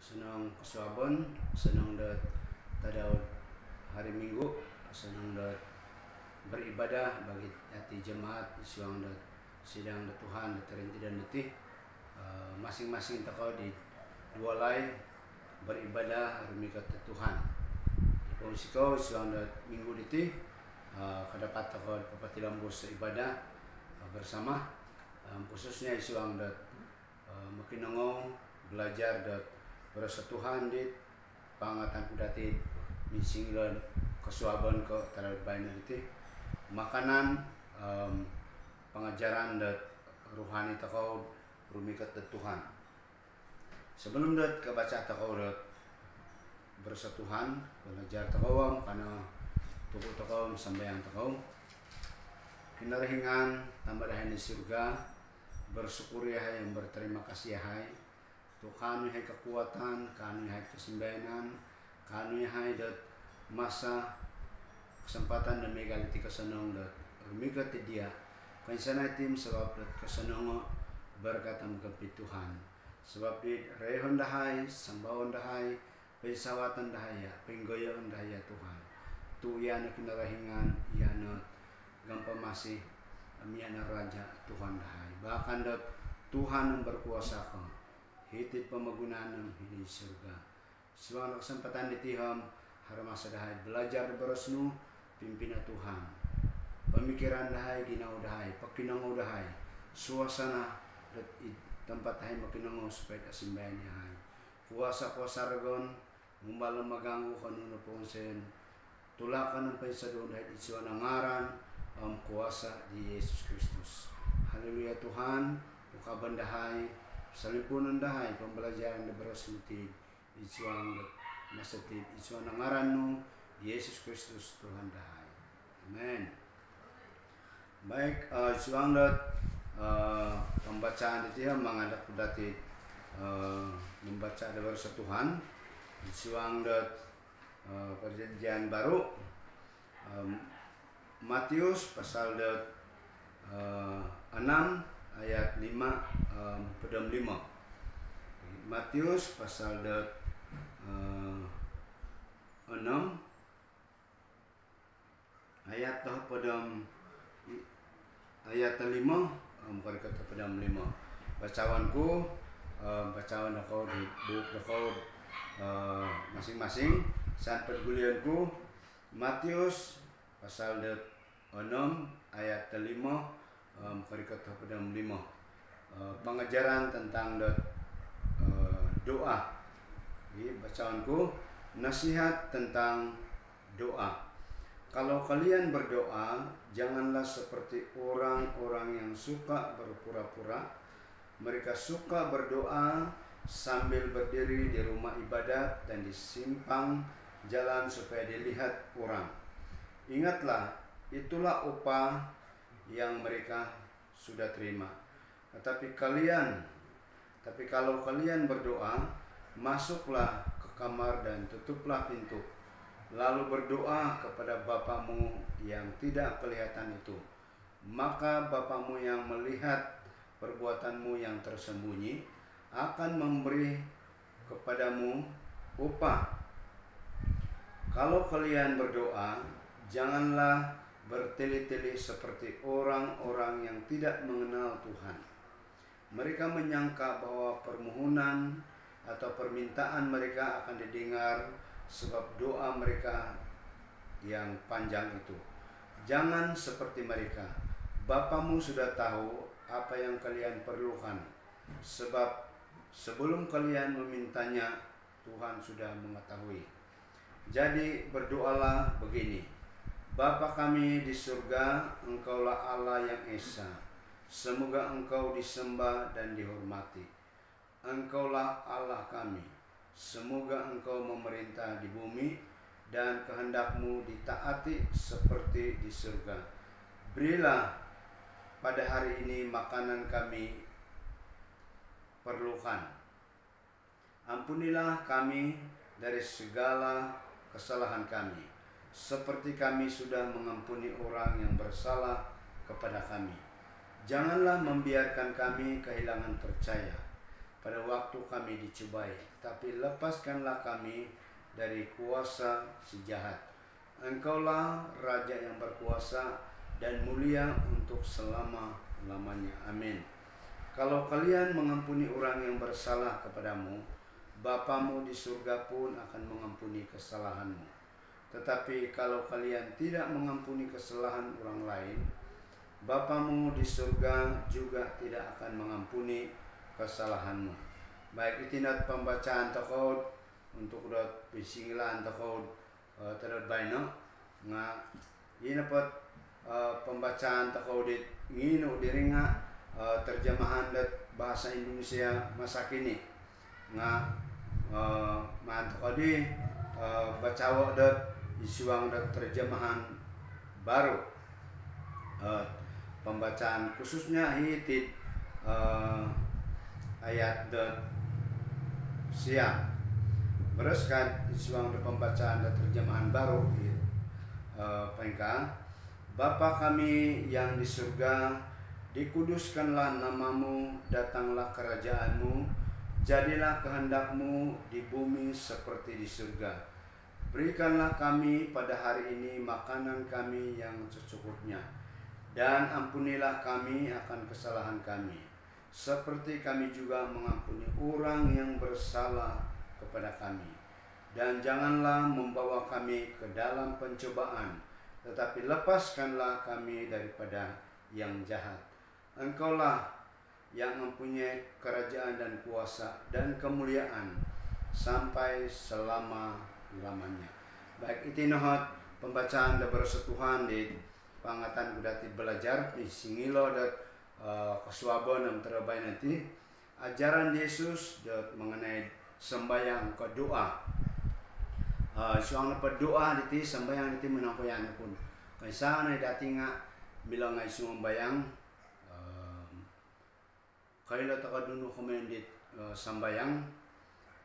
senang kesuaban, senang dat tadaud hari Minggu, senang dat beribadah bagi hati jemaat isuang dat sidang dat Tuhan dat terinti dan detih masing-masing takau di dua lai beribadah rumikat Tuhan. Ipun sikau isuang dat Minggu detih kadapat takau papatilambo sa ibadah bersama khususnya isuang dat makinangong belajar dat berasa Tuhan dit pangatan kudati misinglan kesuaban ke taral baina dit makanan pengajaran dat rohani takau rumikat dat Tuhan. Sebelum dat kebaca takau dat berasa Tuhan belajar takau karena tuku takau sambayang takau kinarahingan tambah dahan di surga bersyukur ya yang berterima kasih ya hai Tuhan hai kekuatan, kami hai kesembahan, kami hai dat masa kesempatan dan megaliti kesenang dat rumikat dia. Kansana tim sebab dat kesenang berkata mengkapi Tuhan. Sebab di rehon dahai, sambawon dahai, pesawatan dahaya, penggoyaan dahaya Tuhan. Tu yana kinarahingan, yana gampang masih miana raja Tuhan dahai. Bahkan dat Tuhan yang berkuasa kau. Hitit pemagunaan di surga. Suara kesempatan ditiham haramasa dahai belajar berasnu pimpin Tuhan. Pemikiran dahai ginau dahai, pakinango dahai. Suasana tempat dahai makinango supaya kasimbahan dahai. Kuasa ragon ngumbalang maganggu kanuno ponsen. Tulakan ng paisadon dahai isuan ngaran kuasa di Yesus Kristus. Haleluya Tuhan, ukaban dahai salimpunan dahai pembelajaran de berasmuti isuang masatid isuang ngarannu Yesus Kristus Tuhan dahai. Amen. Baik, isuang dat pembacaan itu ya mengadak kudati membaca de berasa Tuhan isuang dat perjanjian baru Matius pasal dat 6 ayat 5 pedam 5. Matius pasal dat 6 ayat pedam ayat 5 bukan kata pedam 5. Bacawanku bacaan aku di buku aku masing-masing saat pergulianku Matius pasal dat 6 ayat 5 kata pedam 5. Pengajaran tentang doa. Bacaanku nasihat tentang doa. Kalau kalian berdoa, janganlah seperti orang-orang yang suka berpura-pura. Mereka suka berdoa sambil berdiri di rumah ibadat dan di simpang jalan supaya dilihat orang. Ingatlah, itulah upah yang mereka sudah terima. Tapi kalau kalian berdoa, masuklah ke kamar dan tutuplah pintu. Lalu berdoa kepada Bapamu yang tidak kelihatan itu. Maka Bapamu yang melihat perbuatanmu yang tersembunyi akan memberi kepadamu upah. Kalau kalian berdoa, janganlah bertele-tele seperti orang-orang yang tidak mengenal Tuhan. Mereka menyangka bahwa permohonan atau permintaan mereka akan didengar sebab doa mereka yang panjang itu. Jangan seperti mereka. Bapamu sudah tahu apa yang kalian perlukan. Sebab sebelum kalian memintanya, Tuhan sudah mengetahui. Jadi berdoalah begini. Bapa kami di surga, Engkaulah Allah yang Esa. Semoga Engkau disembah dan dihormati. Engkaulah Allah kami. Semoga Engkau memerintah di bumi dan kehendak-Mu ditaati seperti di surga. Berilah pada hari ini makanan kami perlukan. Ampunilah kami dari segala kesalahan kami, seperti kami sudah mengampuni orang yang bersalah kepada kami. Janganlah membiarkan kami kehilangan percaya, pada waktu kami dicobai, tapi lepaskanlah kami dari kuasa si jahat. Engkaulah Raja yang berkuasa dan mulia untuk selama-lamanya. Amin. Kalau kalian mengampuni orang yang bersalah kepadamu, Bapamu di surga pun akan mengampuni kesalahanmu. Tetapi kalau kalian tidak mengampuni kesalahan orang lain, Bapamu di surga juga tidak akan mengampuni kesalahanmu. Baik itu pembacaan tokoh untuk dot pisingilan tokoh terhadap baino nga ini dapat pembacaan tokoh di ngino diringa terjemahan dat bahasa Indonesia masa kini nga mantok di bacawa dat isuang dat terjemahan baru pembacaan khususnya hitit ayat dat siang beraskan isuang dat pembacaan dat terjemahan baru pengka Bapa kami yang di surga, dikuduskanlah namamu, datanglah kerajaanmu, jadilah kehendakmu di bumi seperti di surga. Berikanlah kami pada hari ini makanan kami yang secukupnya, dan ampunilah kami akan kesalahan kami, seperti kami juga mengampuni orang yang bersalah kepada kami. Dan janganlah membawa kami ke dalam pencobaan, tetapi lepaskanlah kami daripada yang jahat. Engkaulah yang mempunyai kerajaan dan kuasa dan kemuliaan sampai selama-lamanya. Baik itu nohot pembacaan dan bersetuhan di pangatan kudati belajar di singilo dan kesuabon yang terbaik nanti ajaran Yesus mengenai sembahyang ke doa. Suang berdoa di sembahyang di menangkoyan pun. Kaisa na dati nga bilang ay sumbayang kaila takaduno komendit sambayang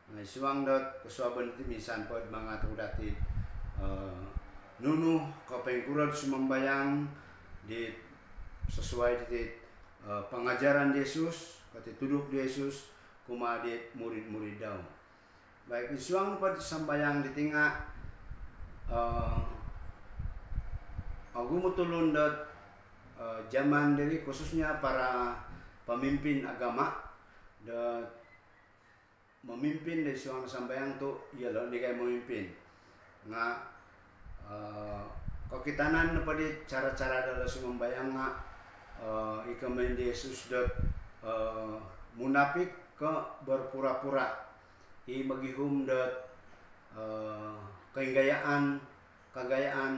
na suang dot kesuaban itu minsan pod mga dati nunu kapengkurad sumbayang di sesuai di pengajaran Yesus kati tuduk Yesus kumadit murid-murid daw. Baik isuang pada sambayang di tengah aku mutulun dot zaman dari khususnya para pemimpin agama dot memimpin dari suang sambayang tu ya lo di kayak memimpin nga kekitanan pada cara-cara dalam sembahyang nga ikamen Yesus dot munafik ke berpura-pura i magihum dat kegayaan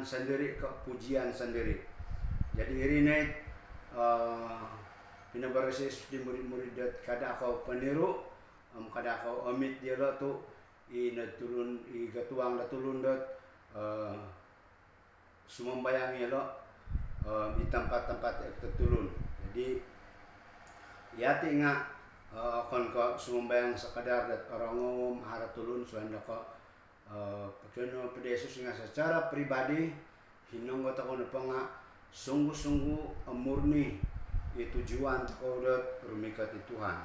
sendiri, kepujian sendiri. Jadi irinait pinabaresis di murid-murid dat kada ako peniru kada ako amit dia lo tu i natulun i gatuang natulun dat sumambayang ya lo di tempat-tempat tertulun. Jadi yati nga kon ko sumbayang sekadar dat orang umum harap tulun suanda ko pagkano pada Yesus nga secara pribadi hinong ko tako na pa nga sungguh-sungguh murni tujuan ko dat rumikat di Tuhan.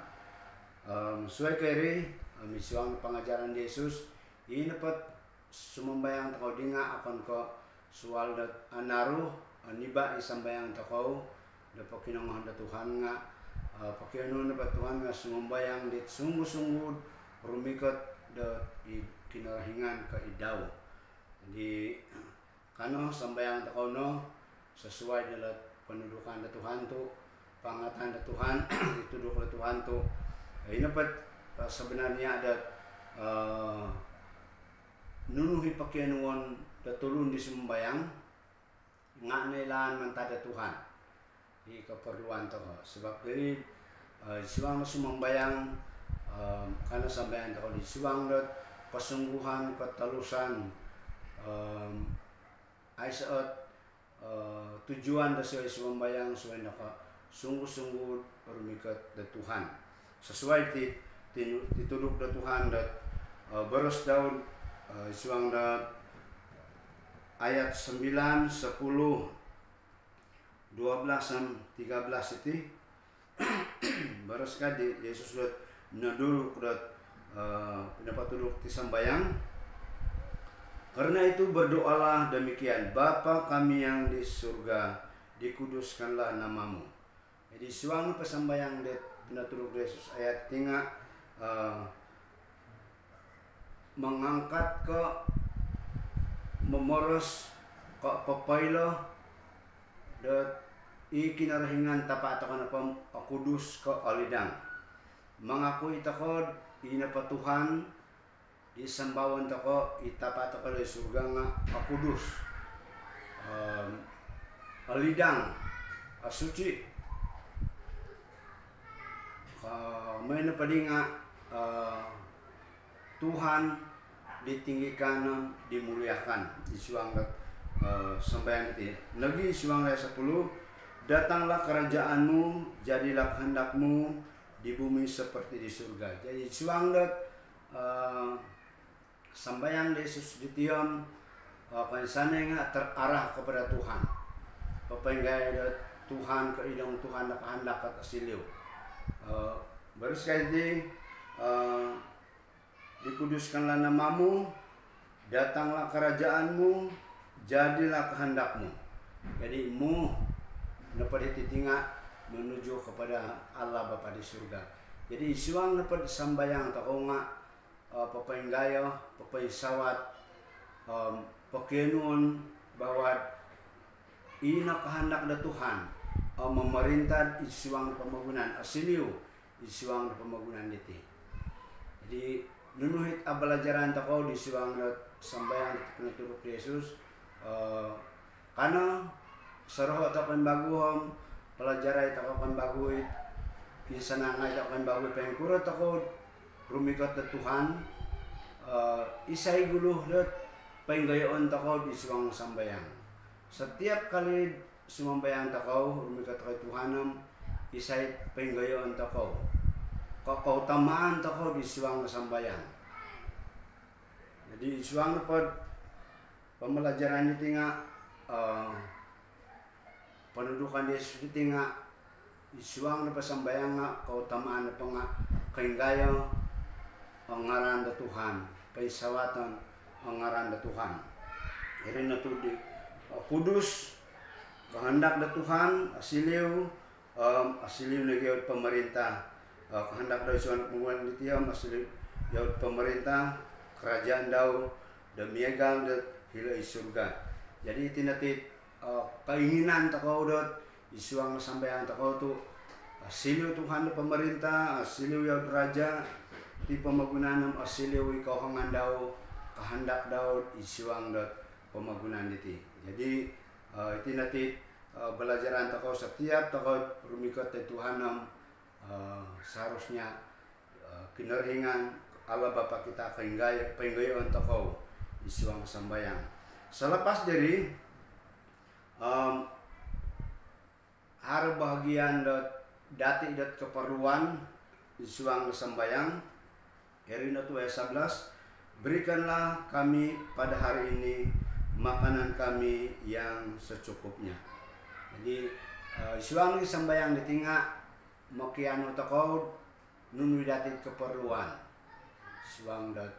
Suai kiri misuang pengajaran Yesus ini dapat sumbayang tako dinga akon ko sual dat anaruh niba isambayang tako dapat kinongan dat Tuhan nga pakiano na Tuhan nga sumbayang dit sungguh-sungguh rumikat dat kinarahingan ka idaw. Jadi kano sambayang takono sesuai dengan pendudukan da Tuhan tu, pangatan da Tuhan dituduk da Tuhan tu. Ini dapat sebenarnya ada nunuhi pakianuan da tulun di sumbayang nga nailan mantada Tuhan di keperluan to sebab dari siwang sumambayang karena sambayan to di siwang dot kesungguhan ketalusan ay saat tujuan sesuai sumambayang suai naka sungguh-sungguh rumikat da Tuhan sesuai dituduk da Tuhan dat beres daun siwang dat ayat 9, 10 12 dan 13 itu beres di Yesus naduluk dot pinapatuluk ti sambayang. Karena itu berdoalah demikian, Bapa kami yang di surga, dikuduskanlah namamu. Jadi suang pasambayang det pinatulog Yesus ayat tinga mengangkat ke memoros ke papailo det ikinarahingan tapatakan apa kudus ke alidang. Mengakui takod ina pa Tuhan di sambawan tako itapat ako di surga nga akudus alidang asuci may napadi nga Tuhan ditinggikan dimuliakan di suang sambayan itu lagi suang 10 datanglah kerajaanmu jadilah kehendakmu di bumi seperti di surga. Jadi suang sambayang Yesus di tiang kansana nga terarah kepada Tuhan. Papanggay Tuhan ke idong Tuhan na kahandak at asiliw. Baru sekali dikuduskanlah namamu, datanglah kerajaanmu, jadilah kehendakmu. Jadi mu dapat dititinga menuju kepada Allah Bapa di surga. Jadi suang dapat sambayang tako nga papaynggayo, papaysawat, pakinuon bahwa ina kahandak na Tuhan memerintah isuang pamagunan asiliw isuang pamagunan diti. Jadi nunuhit abalajaran tako di suang sambayang pinatulog Yesus karena saroho tako baguhom pelajaran tako kan baguit kisanangay tako kan baguit pengkuro tako rumikot na Tuhan isay guluh dat penggayon tako di suang sambayang. Setiap kali sumambayang tako rumikot kay Tuhanam isay penggayon tako kautamaan tako di suang sambayang. Jadi suang pod pembelajaran itu nga pendudukan Yesus itu nga isuang na pasambayang nga kautamaan na pa nga kainggayo ang ngaran da Tuhan, paisawatan ang ngaran da Tuhan. Iri na tudi kudus kehendak da Tuhan asiliw asiliw na gayud pemerintah kehendak daw suan penguan di tiyam asiliw gayud pemerintah kerajaan daw da miagal da hilay surga. Jadi tinatit keinginan tako dot isuang sambayang tako tu asiliw Tuhan da pemerintah asiliw gayud raja di pemagunan ng asiliw ikaw hangan daw kahandak daw isuang dot pemagunan diti. Jadi itinatit belajaran tako setiap tako rumikot ay Tuhanam seharusnya kinarhingan Allah Bapa kita kainggayon tako isuang sambayang. Selepas dari har bahagian dot dati dot keperluan isuang sambayang. Erina tu ayat 11, berikanlah kami pada hari ini makanan kami yang secukupnya. Jadi suang ni sambayang ditinga makiano tako nunu datit keperluan. Suang dat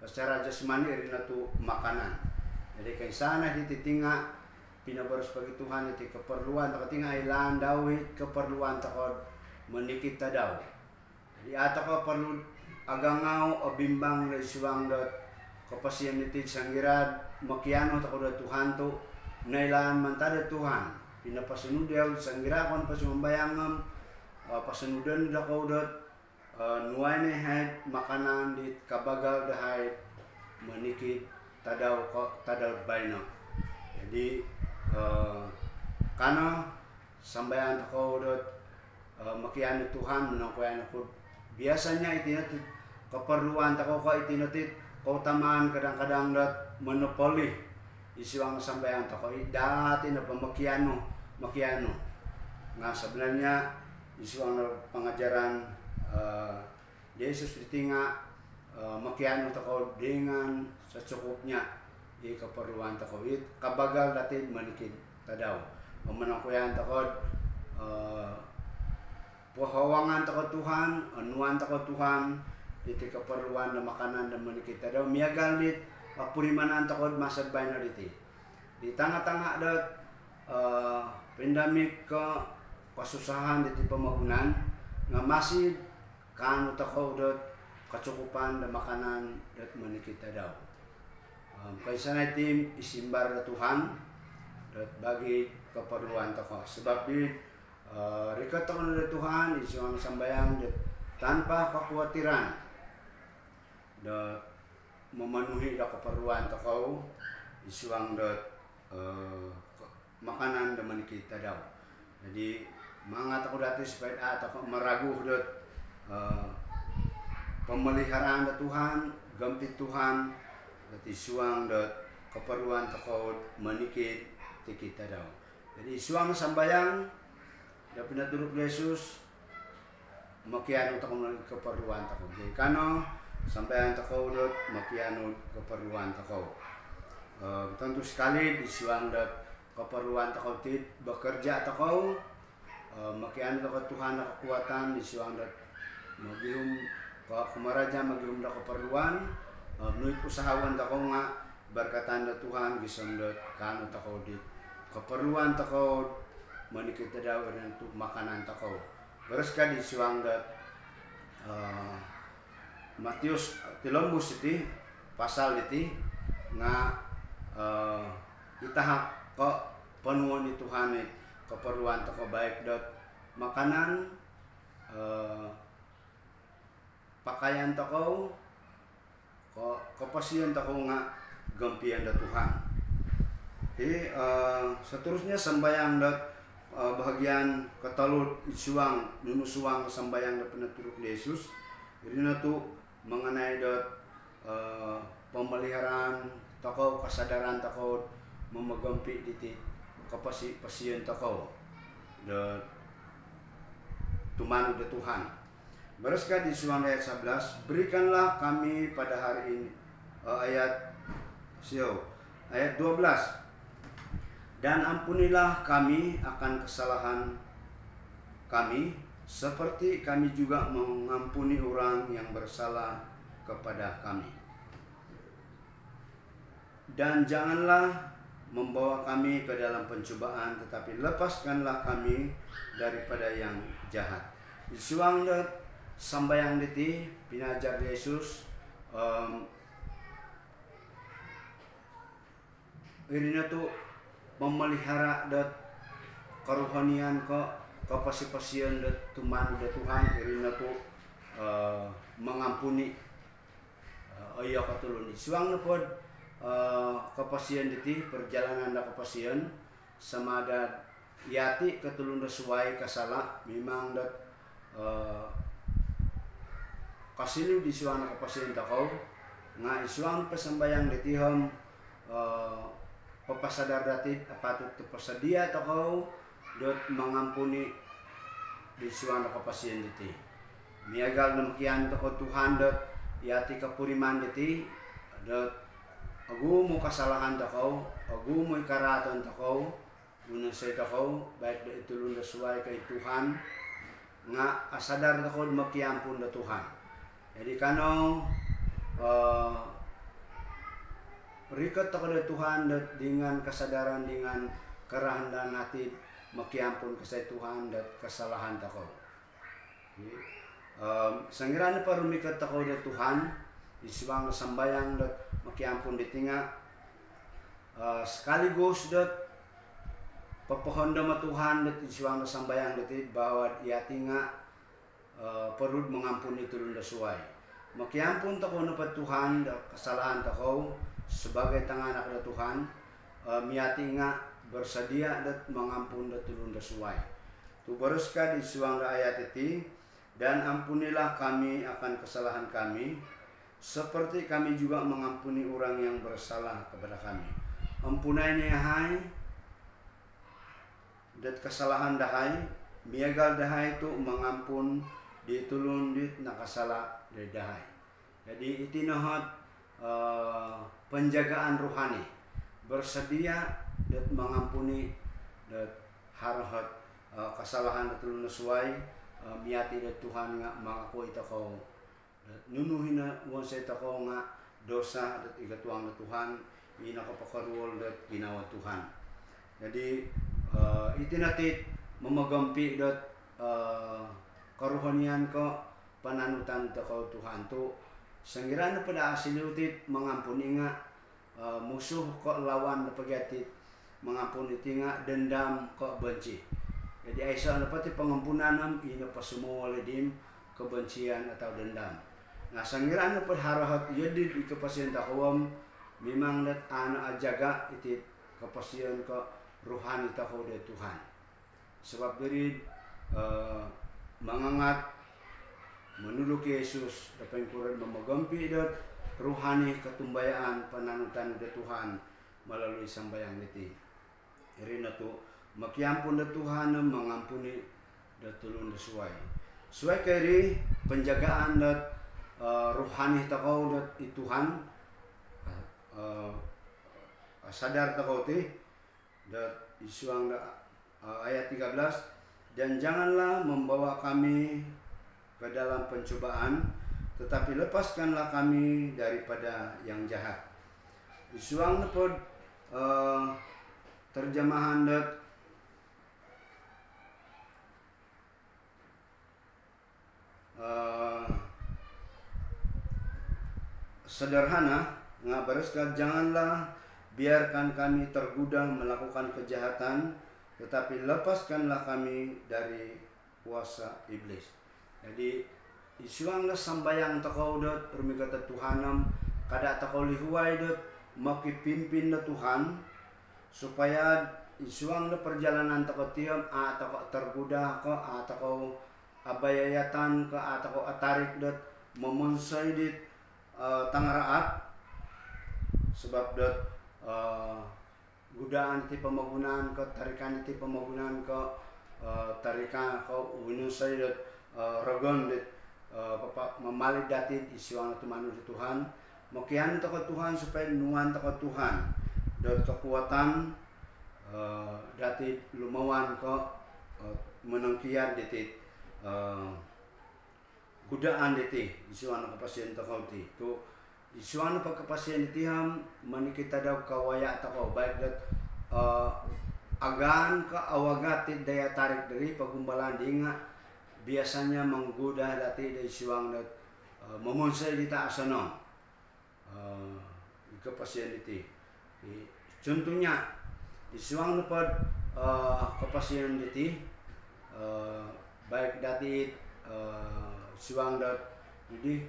secara jasmani erina tu makanan. Jadi kay sana dititinga pinabaros bagi Tuhan iti keperluan tako tinga ilan dawit keperluan tako menikita daw. Di ata ko perlu agangaw o bimbang na isuang dot kapasiyan niti sanggirad makiano tako da Tuhan to nailaan man tada Tuhan pinapasunod yaw sanggirakon pasumbayangam pasunudan da ko dot nuay na head makanan dit kabagal da hay manikit tadaw bayno. Jadi kana sambayan tako dot makiano Tuhan menangkuyan ako biasanya itinatit keperluan tako ko itinatit kautamaan kadang-kadang dat monopoli isuang sambayang tako dati na pamakiano nga sebenarnya isuang pengajaran Yesus ditinga makiano tako dengan secukupnya di keperluan tako it kabagal dati manikit tadaw menangkuyan tako pohawangan tako Tuhan, anuan tako Tuhan, iti keperluan na makanan na kita daw miagal dit purimanan tako masad bay na diti. Di tengah-tengah dat pandemik ke kasusahan diti pamagunan nga masih kanu tako dat kecukupan da makanan dat kita daw. Kaysa na itim isimbar na Tuhan dat bagi keperluan tako. Sebab di rikat tako na Tuhan isuang sambayang dat tanpa kekhawatiran dat memenuhi da keperluan tako isuang dat makanan da kita daw. Jadi mga tako dati supaya tako meraguh dat pemeliharaan da Tuhan, gampit Tuhan, dat isuang dat keperluan tako manikit ti kita daw. Jadi isuang sambayang da pinatulog ni Jesus makiano tako keperluan tako. Jadi kano sambayang tako dat makiano keperluan tako. Tentu sekali isuang dat keperluan tako tit bekerja tako makiano tako Tuhan na kekuatan isuang dat magihum kumaraja magihum da keperluan menuit usahawan tako nga berkatan da Tuhan gisam dat kano tako dit keperluan tako manikita daw untuk makanan tako. Beres ka di suang dat Matius 13 iti pasal iti nga itahak ko panuon ni Tuhan keperluan tako baik dat makanan, pakaian tako, kapasian tako nga gampian da Tuhan. Jadi seterusnya sambayang dat bahagian katalut isuang nunusuang sambayang da pinaturok ni Yesus. Jadi na tu mengenai dat pemeliharaan tako, kesadaran tako memegampi diti kapasian tako dat tumanu da Tuhan. Bereskah di suang ayat 11, berikanlah kami pada hari ini ayat 12. Dan ampunilah kami akan kesalahan kami seperti kami juga mengampuni orang yang bersalah kepada kami. Dan janganlah membawa kami ke dalam pencobaan, tetapi lepaskanlah kami daripada yang jahat. Isuang dat sambayang diti pinajar Yesus irina tu memelihara dat kerohanian kapasipasian dat tuman da Tuhan irina tu mengampuni ayo katulun isuang na pod kapasian diti perjalanan da kapasian sama da yati katulun da suway kasala memang dat kasiliw di suang na kapasian tako nga isuang pasambayang ditihom papasadar dati patut pasadia tako dot mengampuni di suang na kapasian diti miagal na makian tako Tuhan dot yati kapuriman diti dot agumo kasalahan tako agumo ikaraton tako unang say tako baik da itulun da suway kay Tuhan nga asadar tako makiampun da Tuhan. Jadi kano rikat tako da Tuhan dengan kesadaran dengan kerahandan hati makiampun kasay Tuhan dat kesalahan tako. Sangiran pa rumikat tako da Tuhan isuang sambayang dat makiampun ditinga sekaligus dat papahondo ma Tuhan dat isuang sambayang dati bahwa ia tinga perlu mengampuni tulun da suway. Makiampun tako na pa Tuhan da kesalahan tako sebagai tanganak da Tuhan miati nga bersedia dat mengampun da tulun da suway. Tu beruska di suang da ayat iti dan ampunilah kami akan kesalahan kami seperti kami juga mengampuni orang yang bersalah kepada kami. Ampunai hai dat kesalahan dahai miagal dahai tu mengampun ditulun dit nakasala dari dahai. Jadi itinohot penjagaan rohani bersedia dat mengampuni dat harahat kesalahan datulun suway miati da Tuhan nga mangako ita ko nunuhin na uwan sa ita ko nga dosa dat igatuang na Tuhan ina kapakaruol dat ginawa Tuhan. Jadi itinatit mamagampi dat karuhanian ko pananutan ta ko Tuhan tu sangira na pada asiliutit mengampuni nga musuh ko lawan na pagyatit mengampuni tinga dendam ko benci. Jadi Aisyah na pati pengampunanam ina pasumuwa ledim kebencian atau dendam. Nah sangira na padharahat yadid ikapasian takawam memang dat ana ajaga iti kapasian ko rohani takaw da Tuhan. Sebab dari mangangat menuluk Yesus dapat kuran memagampi dat rohani ketumbayaan pananutan da Tuhan melalui sambayang niti. Irina tu makiampun da Tuhan mengampuni da tulun da suai. Suai keri penjagaan dat rohani takaw dat Tuhan sadar takaw ti dat isuang da ayat 13 dan janganlah membawa kami ke dalam pencobaan tetapi lepaskanlah kami daripada yang jahat. Isuang na pod terjemahan dat sederhana nga bereskan janganlah biarkan kami tergoda melakukan kejahatan tetapi lepaskanlah kami dari kuasa iblis. Jadi isuang na sambayang takaw dat rumikata Tuhanam kada takaw lihuay dat makipimpin na Tuhan supaya isuang na perjalanan takaw tiyam takaw tergoda ka takaw abayayatan ka takaw atarik dat memonsay dit tangaraat sebab dat godaan ti pamagunaan ka tarikan ti pamagunaan ka tarikan ka winusay dat ragon dit mamalig dati isuang na tumano di Tuhan makihan ta ka Tuhan supaya nuan ta ka Tuhan dat kekuatan dati lumawan ka menangkian diti godaan diti isuang na kapasyen ta ka ti tu isuan na pagkapasyen itiham manikita daw kawaya takaw baik dat agan ka awagat daya tarik dari pagumbalan di nga biasanya menggoda dati da isuang dat memonsay di taasanon kapasyen iti. Contohnya isuang na pod kapasyen iti baik dati isuang dat jadi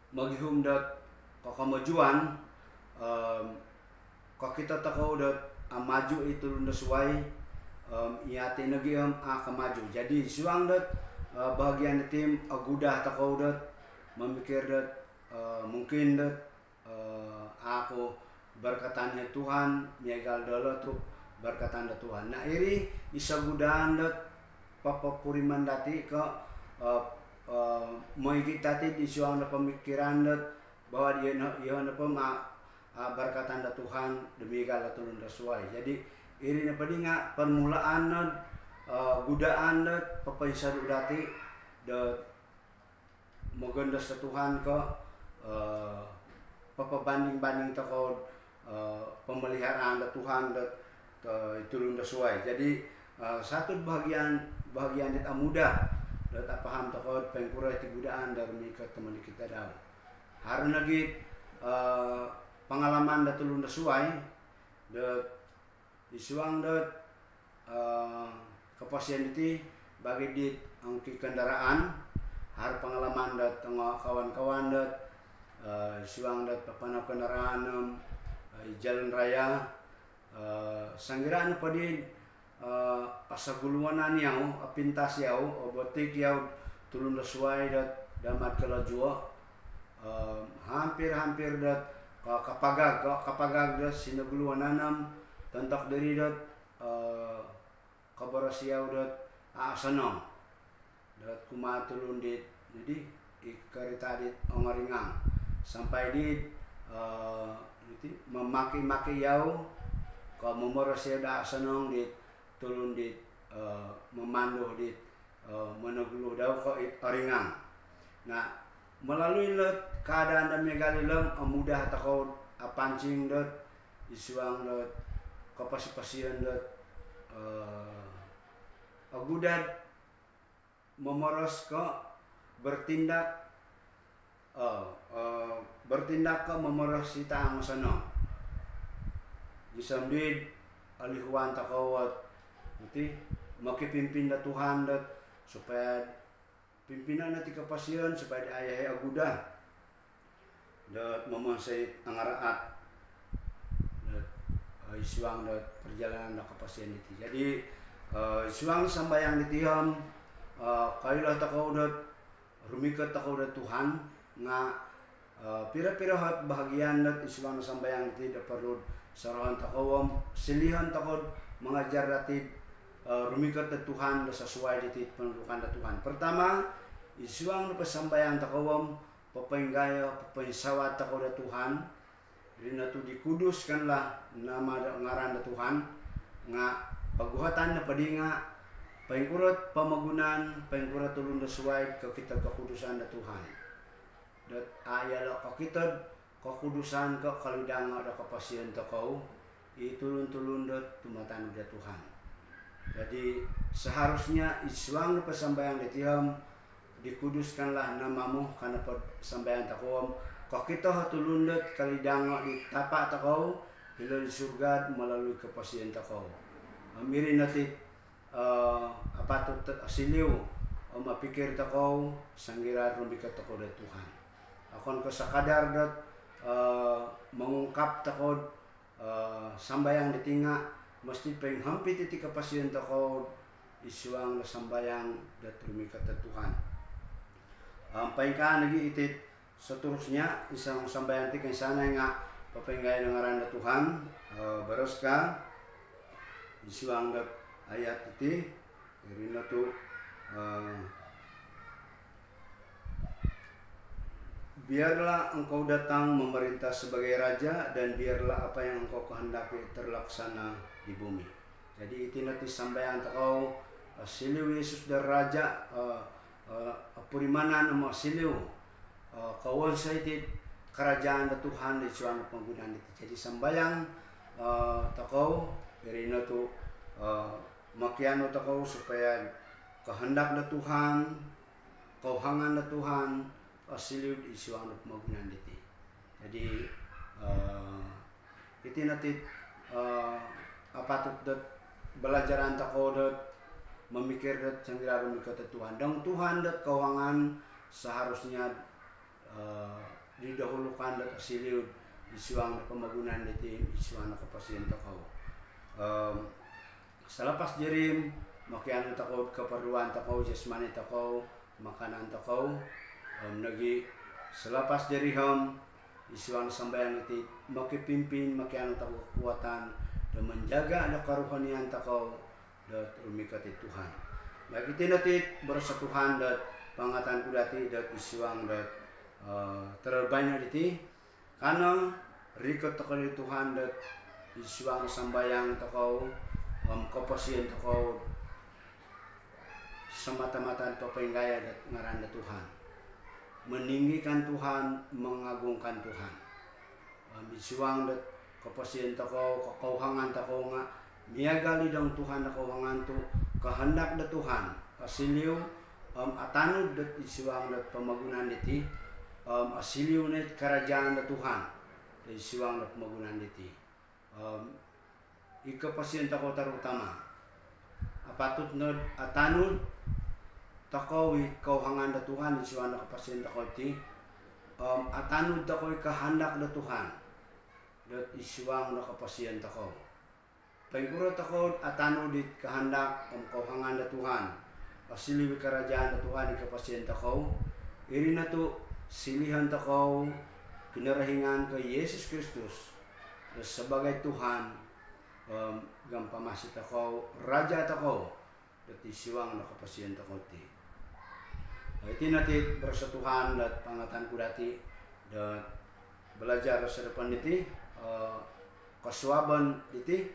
maghihum dat kakamajuan kakita takaw dat maju itu na suway iati nagiam kamaju. Jadi suang dat bahagian tim agudah takaw dat memikir dat mungkin dat ako berkatan Tuhan nyegal dolo tu berkatan Tuhan. Nah iri isa gudahan dat papapuriman dati ke moigitati isuang na pemikiran dat bahwa dia na berkatan da Tuhan demikian la tulun da suai. Jadi iri na padi nga permulaan na gudaan dat papaisadu dati dat maganda sa Tuhan ka papabanding-banding ta ko pemeliharaan da Tuhan dat tulun da suai. Jadi satu bahagian dit amuda dat apaham ta ko pengkuray ti gudaan darmi ka teman kita daw. Haron lagi pengalaman da tulun da suai dat isuang dat kapasyen iti bagi dit ang kendaraan har pengalaman dat kawan-kawan dat isuang dat papanaw kendaraan jalan raya sanggiraan pa din asaguluanan yaw apintas yaw obotik yaw tulun da suai dat damat kalajua hampir dat kapagag dat sinaguluananam tentak dari dat kabarasyaw dat aasanam dat kumatulun dit jadi ikarita dit ongaringang sampai dit memaki-maki yaw ka memorasyaw da asanong dit tulun dit memanduh di meneguluh daw ko it oringang. Nah, melalui keadaan dan megalilem mudah takau pancing dot isuang dot kapasi-pasian dot agudan memoros ke bertindak bertindak ke memoros sita ang sono disambid alihuan takawat nanti makipimpin na Tuhan dat supaya pimpinan nanti kapasian supaya ayahe aguda dat memonsai angaraat dat isuang dat perjalanan na kapasian itu. Jadi isuang sambayang ditiham kailah takau dat rumikat takau dat Tuhan nga pira-pira hat bahagian dat isuang sambayang tidak perlu sarahan takawam silihan takau mengajar datid rumikat na Tuhan sesuai di pendudukan na Tuhan. Pertama, isuang na pasambayang takawam papainggaya papainsawat takaw na Tuhan. Rin na to dikuduskanlah nama ngaran na Tuhan nga pagbuhatan na padinga paingkurat pamagunan paingkurat tulun na suway kakitag kakudusan na Tuhan. Dat ayala kakitag kakudusan ka kalidang ada kapasian takaw itulun-tulun dat tumatan na Tuhan. Jadi seharusnya isuang pasambayang ditiham dikuduskanlah namamu karena pasambayang takawam kau kita hatulundet kalidang di tapak takau hilo di surga melalui kepastian takau mirin nanti apa tu asiliu mapikir takau sanggira rumbikat takau dari Tuhan akon ko sakadar dat mengungkap takau sambayang ditinga mesti peng hampir titik kapasian takau isuang sambayang dat rumikat Tuhan. Paingkaan lagi itit seterusnya isang sambayang tikan sana nga papenggay ng ngaran na Tuhan baros ka isuang dat ayat iti rin na to biarlah engkau datang memerintah sebagai raja dan biarlah apa yang engkau kehendaki terlaksana di bumi. Jadi itu nanti sambayang takau siliw Yesus dan raja purimanan mo siliw kawan sa itit kerajaan da Tuhan di suan penggunaan itu. Jadi sambayang takau iri na to makiano takau supaya kehendak da Tuhan kauhangan da Tuhan asiliw di suan penggunaan itu. Jadi itu nanti apa tuh belajaran takau dat memikir dat sanggira rumikot Tuhan dan Tuhan dat kauangan seharusnya didahulukan dat asiliw isuang pemagunan itu isuang kapasian takau selepas jerim makian takau keperluan takau jasmani takau makanan takau nagi selepas jeriham isuang sambayang itu makipimpin makian takau kekuatan dan menjaga ada karuhanian takau dat rumikat Tuhan. Bagi tinatit berasa Tuhan dat pangatan kudati dat isuang dat terbanyak itu karena rikot takau Tuhan dat isuang sambayang takau kapasian takau semata-mata papenggaya dat ngaran dat Tuhan. Meninggikan Tuhan, mengagungkan Tuhan. Isuang dat kapasian takau kauhangan takau nga miagali dong Tuhan na kauhangan tu kehendak da Tuhan asiliw atanud dat isuang dat pemagunan diti asiliw net kerajaan da Tuhan da isuang dat pemagunan diti ikapasian takau terutama apatut nod atanud takau kauhangan da Tuhan isuang da kapasian takau ti atanud takau kehendak da Tuhan dat isuang da kapasian takau paingkura takau atanu di kehendak kauhangan da Tuhan asiliw kerajaan da Tuhan di kapasian takau iri na to silihan takau kinarahingan ke Yesus Kristus sebagai Tuhan gampamasi takau raja takau dat isuang da kapasian takau ti iti nati berasa Tuhan dat pangatan kudati dat belajar sa depan iti kasuaban iti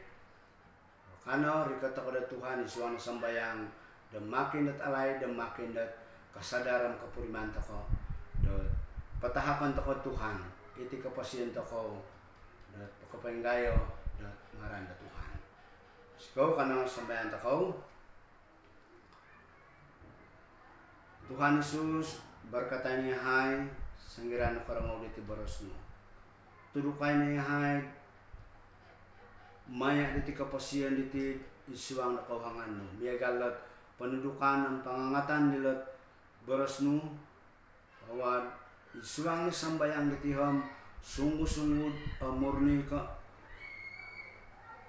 Karena rikata kada Tuhan isuang sambayang dan makin dat alay dan makin dat kesadaran kepuriman toko dan patahakan toko Tuhan iti kapasian toko dan kapenggayo dan ngaranda Tuhan. Sikau karena sambayang toko Tuhan Yesus berkatanya hai sanggiran karangau diti borosno. Tudukai hai maya diti kapasian diti isuang na kauhangan no. Miagalat pendudukan ang pangangatan nilat borosno bahwa isuang ni sambayang diti ham sungguh-sungguh murni ka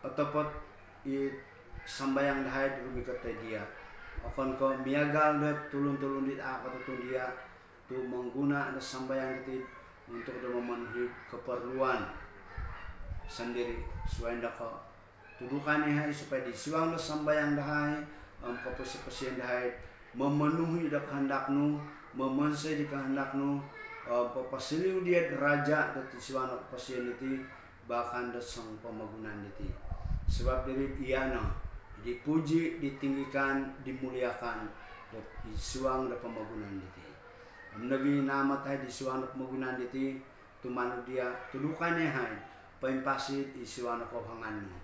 atapat i sambayang dahay rumikat dia. Akan ko miagal dat tulun-tulun dit ako tutun dia tu mengguna na sambayang diti untuk memenuhi keperluan sendiri suai ko tudukan hai supaya disuang na sambayang dahay ang kapasian dahay memenuhi dak kehendaknu memensai di kehendaknu papasiliw dia raja dat disuang na kapasian diti bahkan dat sang pemagunan diti sebab diri iana dipuji ditinggikan dimuliakan dat disuang na pemagunan diti nagi nama tay disuang na pemagunan diti tumanu dia tudukan hai paimpasit isuang na kauhanganmu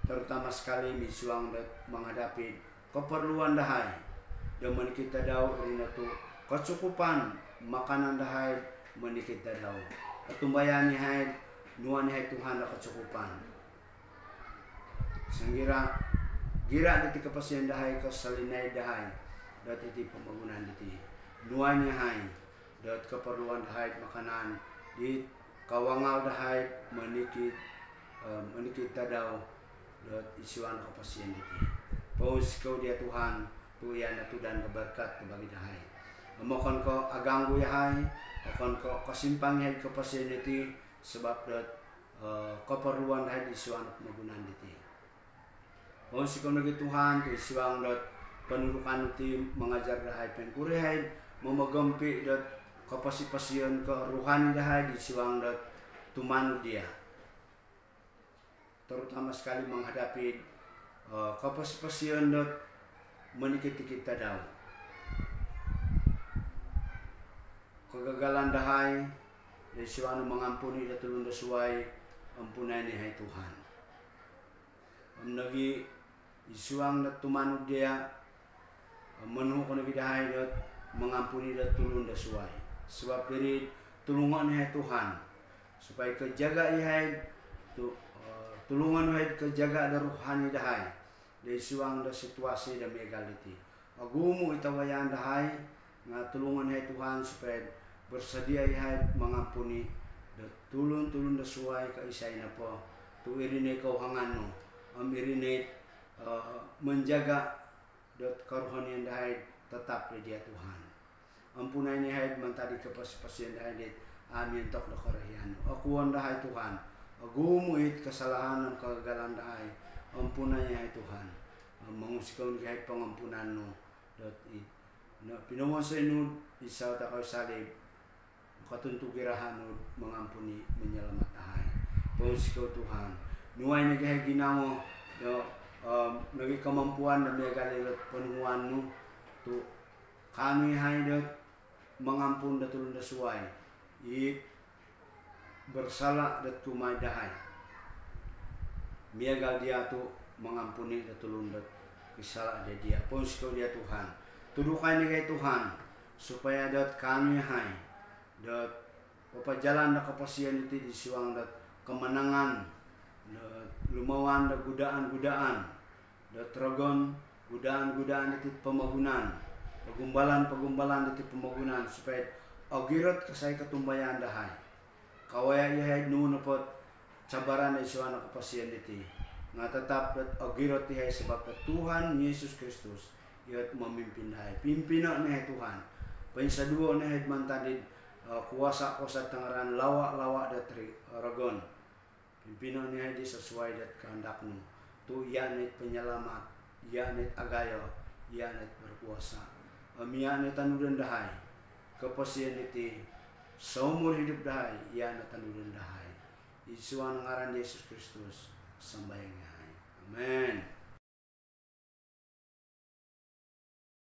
terutama sekali misuang menghadapi keperluan dahay dan kita daw rina tu kecukupan makanan dahay kita daw ketumbayan hai nuan hai Tuhan da kecukupan sanggira gira diti kapasian dahay kesalinay dahay dat iti pembangunan diti nuan hai dat keperluan dahay makanan di kawangal dahay menikit daw dat isuan kapasian diti paus kau dia Tuhan tu ya na tu dan berkat bagi dahay amokan ko aganggu yahay akan ko kasimpang yahay kapasian diti sebab dat keperluan dahay isuan magunan diti paus kau nagi Tuhan tu isuang dat pendudukan diti mengajar dahay pengkuri hay memegempi dat kapasian ke rohani dahay isuang dat tumanu dia terutama sekali menghadapi kapasian dat menikiti kita daw kegagalan dahay isuan mengampuni dat tulun dasuai ampunan ni hai Tuhan amnagi isuang dat tumanu dia menuh ko nagi dahay dat mengampuni dat tulun dasuai sebab diri tulungan ni hai Tuhan supaya kejaga ihai tu tulungan hai kejaga da rohani dahay da isuang da situasi da megaliti agumu itawayan dahay nga tulungan hai Tuhan supaya bersedia ihai mengampuni da tulun-tulun da suai ka isay na po tu irine kauhangan no irine menjaga dat karohanian dahay tetap di dia Tuhan ampunay ni hai mantadi kapasian dahay dit amin tok da karahian akuan dahay Tuhan agumuit kesalahan dan kegagalan dahay ampunannya hai Tuhan mengusikaw ni kahit pangampunan no dat pinawon sa inu isa ta kau salib katuntugirahan no mengampuni menyelamat dahay pangusikaw Tuhan nuay na kahit ginawa nagi kemampuan dan megalilot penuhan no tu kami hai dat mengampun dat tulun dasuai bersalah dat tumay dahay miagal dia tu mengampuni dat tulun dat kisala dia ponsiko dia Tuhan tudukan ni kay Tuhan supaya dat kami hai dat papajalan da kapasian iti disuang dat kemenangan dat lumawan da gudaan-gudaan dat ragon gudaan-gudaan iti pemagunan pagumbalan iti pemagunan supaya agirot kasay katumbayan dahay kawaya ihay nuno pot cabaran na isuan na kapasian diti nga tetap dat agirot ihay sebab Tuhan Yesus Kristus ihat memimpin dahay pimpina ni hay Tuhan painsaduo ni hay mantadid kuasa-kuasa tangaran lawa-lawa dat ragon pimpina ni hay di sesuai dat kehendakmu tu ianit penyelamat ianit agayo ianit berkuasa ianit tanudan dahay kapasian diti seumur hidup dahay iyan na tanudan dahay isuan ngaran Yesus Kristus sambayang Amin.